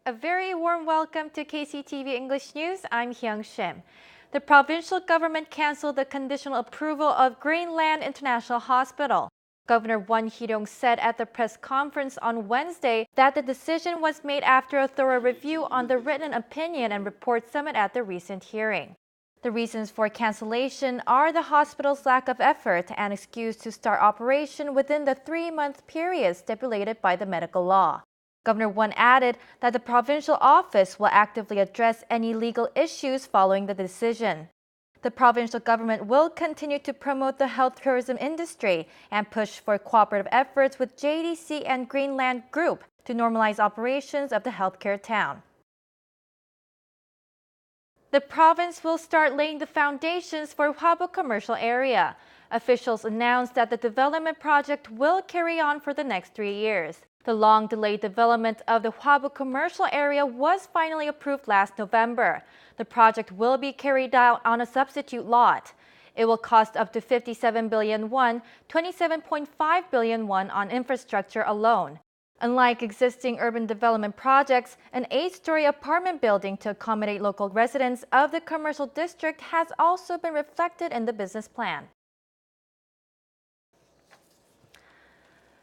A very warm welcome to KCTV English News. I'm Hyung Shim. The provincial government canceled the conditional approval of Greenland International Hospital. Governor Won Hee-ryong said at the press conference on Wednesday that the decision was made after a thorough review on the written opinion and report submitted at the recent hearing. The reasons for cancellation are the hospital's lack of effort and excuse to start operation within the 3-month period stipulated by the medical law. Governor Won added that the provincial office will actively address any legal issues following the decision. The provincial government will continue to promote the health tourism industry and push for cooperative efforts with JDC and Greenland Group to normalize operations of the healthcare town. The province will start laying the foundations for Hwabo commercial area. Officials announced that the development project will carry on for the next 3 years. The long-delayed development of the Hwabo commercial area was finally approved last November. The project will be carried out on a substitute lot. It will cost up to 57 billion won, 27.5 billion won on infrastructure alone. Unlike existing urban development projects, an 8-story apartment building to accommodate local residents of the commercial district has also been reflected in the business plan.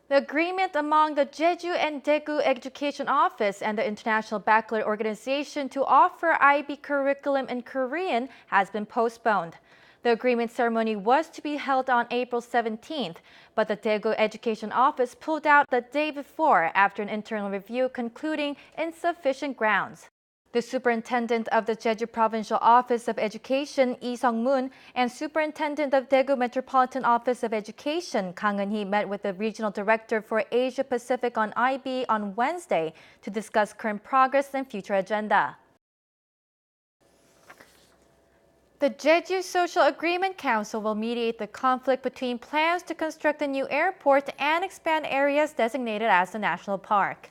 The agreement among the Jeju and Daegu Education Office and the International Baccalaureate Organization to offer IB curriculum in Korean has been postponed. The agreement ceremony was to be held on April 17th, but the Daegu Education Office pulled out the day before after an internal review concluding insufficient grounds. The superintendent of the Jeju Provincial Office of Education, Lee Sung-moon, and superintendent of Daegu Metropolitan Office of Education, Kang Eun-hee, met with the regional director for Asia Pacific on IB on Wednesday to discuss current progress and future agenda. The Jeju Social Agreement Council will mediate the conflict between plans to construct a new airport and expand areas designated as the national park.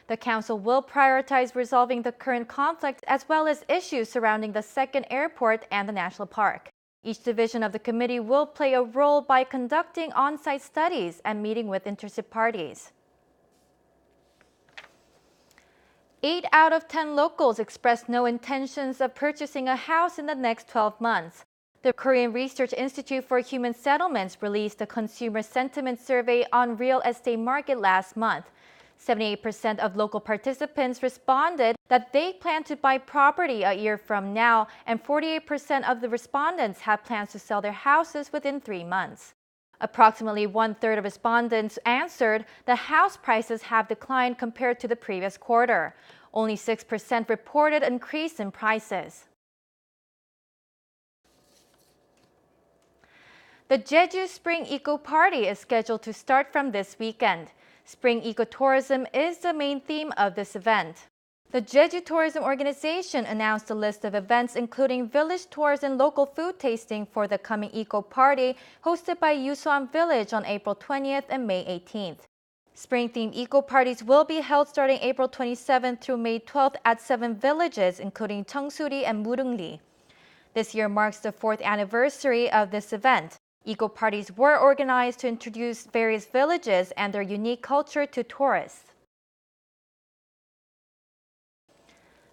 The council will prioritize resolving the current conflict as well as issues surrounding the second airport and the national park. Each division of the committee will play a role by conducting on-site studies and meeting with interested parties. 8 out of 10 locals expressed no intentions of purchasing a house in the next 12 months. The Korean Research Institute for Human Settlements released a consumer sentiment survey on real estate market last month. 78% of local participants responded that they plan to buy property a year from now, and 48% of the respondents have plans to sell their houses within 3 months. Approximately 1/3 of respondents answered that house prices have declined compared to the previous quarter. Only 6% reported an increase in prices. The Jeju Spring Eco Party is scheduled to start from this weekend. Spring ecotourism is the main theme of this event. The Jeju Tourism Organization announced a list of events including village tours and local food tasting for the coming Eco Party hosted by Yusuan Village on April 20th and May 18th. Spring-themed Eco Parties will be held starting April 27th through May 12th at 7 villages including Cheongsuri and Murungri. This year marks the 4th anniversary of this event. Eco Parties were organized to introduce various villages and their unique culture to tourists.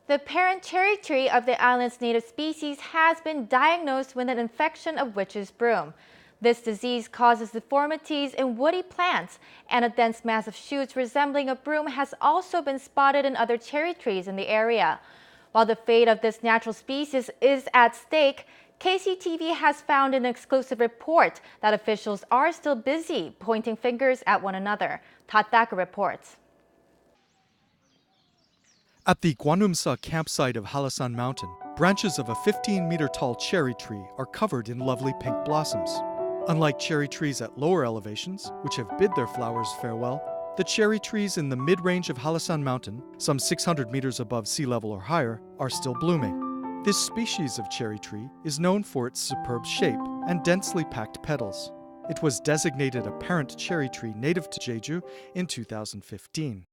The parent cherry tree of the island's native species has been diagnosed with an infection of witch's broom. This disease causes deformities in woody plants, and a dense mass of shoots resembling a broom has also been spotted in other cherry trees in the area. While the fate of this natural species is at stake, KCTV has found in an exclusive report that officials are still busy pointing fingers at one another. Tataka reports. At the Gwanumsa campsite of Halasan Mountain, branches of a 15-meter-tall cherry tree are covered in lovely pink blossoms. Unlike cherry trees at lower elevations, which have bid their flowers farewell, the cherry trees in the mid-range of Halasan Mountain, some 600 meters above sea level or higher, are still blooming. This species of cherry tree is known for its superb shape and densely packed petals. It was designated a parent cherry tree native to Jeju in 2015.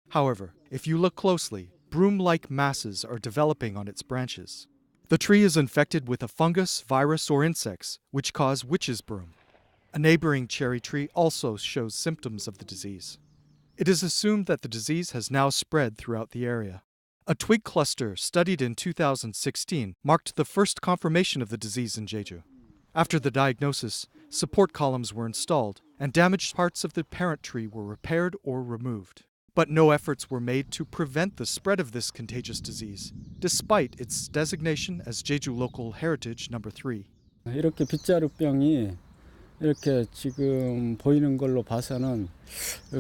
However, if you look closely, broom-like masses are developing on its branches. The tree is infected with a fungus, virus, or insects, which cause witch's broom. A neighboring cherry tree also shows symptoms of the disease. It is assumed that the disease has now spread throughout the area. A twig cluster studied in 2016 marked the first confirmation of the disease in Jeju. After the diagnosis, support columns were installed and damaged parts of the parent tree were repaired or removed. But no efforts were made to prevent the spread of this contagious disease, despite its designation as Jeju Local Heritage No. 3. 이렇게 빗자루병이 이렇게 지금 보이는 걸로 봐서는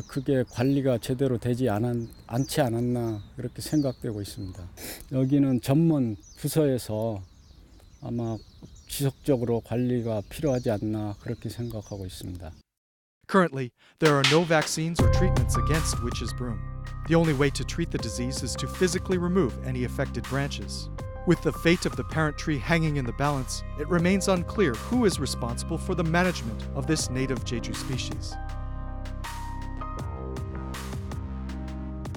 그게 관리가 제대로 되지 않지 않았나 그렇게 생각되고 있습니다. 여기는 전문 부서에서 아마 지속적으로 관리가 필요하지 않나 그렇게 생각하고 있습니다. Currently, there are no vaccines or treatments against witch's broom. The only way to treat the disease is to physically remove any affected branches. With the fate of the parent tree hanging in the balance, it remains unclear who is responsible for the management of this native Jeju species.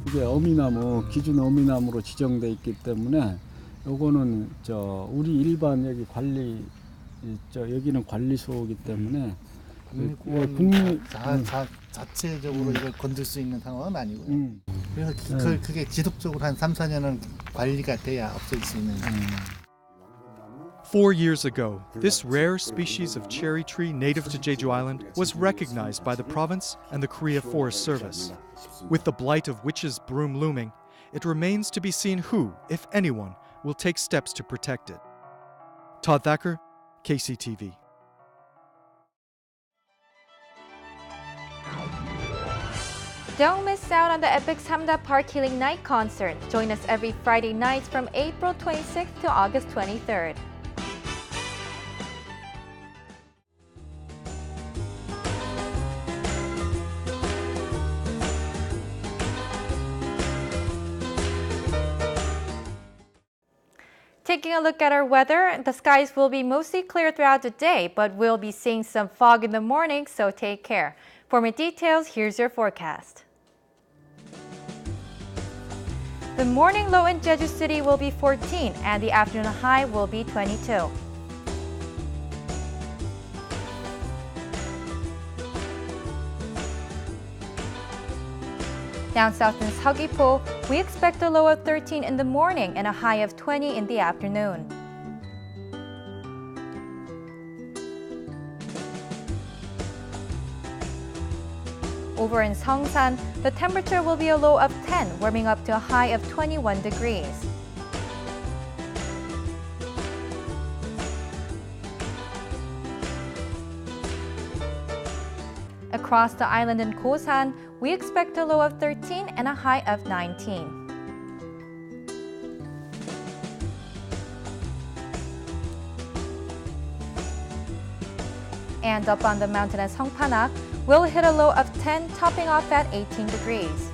이게 어미나무, 기준 어미나무로 지정돼 있기 때문에 요거는 우리 일반 여기 관리 여기는 관리소이기 때문에 국립공원 자체적으로 이걸 건들 수 있는 상황은 아니고요. 그래서 그게 지속적으로 한 3, 4년은 관리가 돼야 없앨 수 있는. 4 years ago, this rare species of cherry tree native to Jeju Island was recognized by the province and the Korea Forest Service. With the blight of witch's broom looming, it remains to be seen who, if anyone, will take steps to protect it. Todd Thacker, KCTV. Don't miss out on the epic Samda Park Healing Night concert. Join us every Friday nights from April 26th to August 23rd. Taking a look at our weather, the skies will be mostly clear throughout the day, but we'll be seeing some fog in the morning, so take care. For more details, here's your forecast. The morning low in Jeju City will be 14 and the afternoon high will be 22. Down south in Seogwipo, we expect a low of 13 in the morning and a high of 20 in the afternoon. Over in Seongsan, the temperature will be a low of 10, warming up to a high of 21 degrees. Across the island in Kosan, we expect a low of 13 and a high of 19. And up on the mountain at Songpanak, we'll hit a low of 10, topping off at 18 degrees.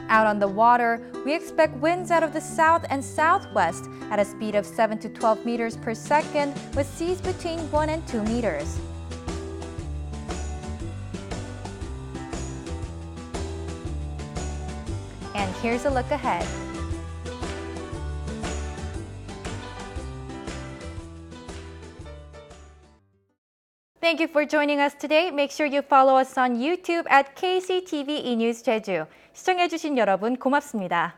Out on the water, we expect winds out of the south and southwest at a speed of 7 to 12 meters per second, with seas between 1 and 2 meters. And here's a look ahead. Thank you for joining us today. Make sure you follow us on YouTube at KCTV E-News Jeju. 시청해주신 여러분 고맙습니다.